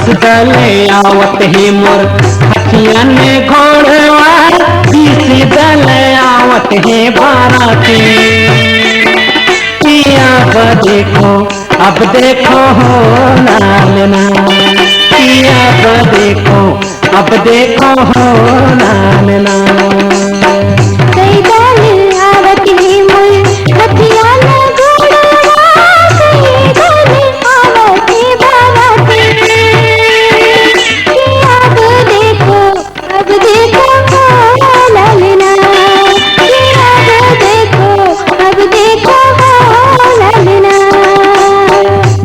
दस दले आवत ही मोर हथिया ने घोड़वा, 20 दले आवत है बाराती। अब देखो हो लालना, अब देखो हो लालना।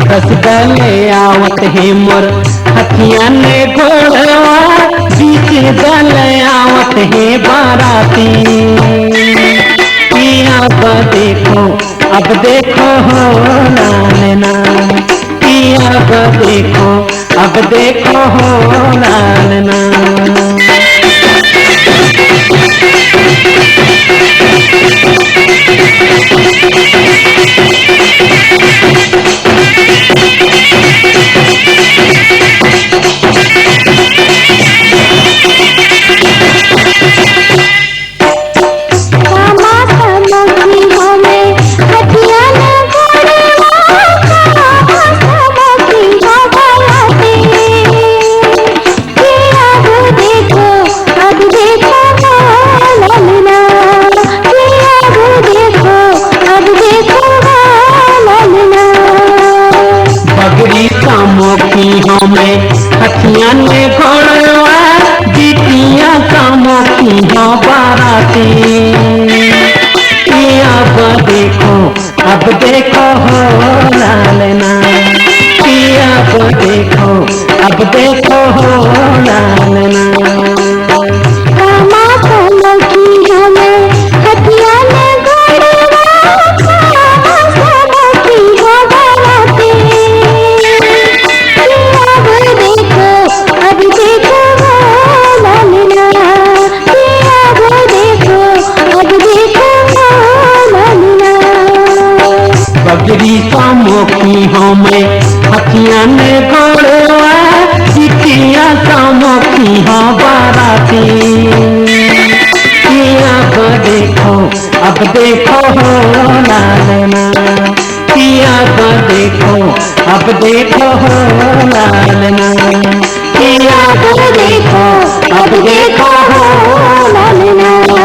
दस दले आवत है मोर हथिया ने घोड़वा, 20 दले आवत है बाराती। अब देखो हो लालना, अब देखो हो लालना। हमें हथिया ने घोड़वा, जीतिया कामों की हो बाराती। अब देखो हो लालना, अब देखो हो लालना। बगरी कामों की हमें हथिया ने घोड़वा, जीतिया कामों की हो बाराती। अब देखो हो लालना, अब देखो हो लालना। अब देखो हो लालना।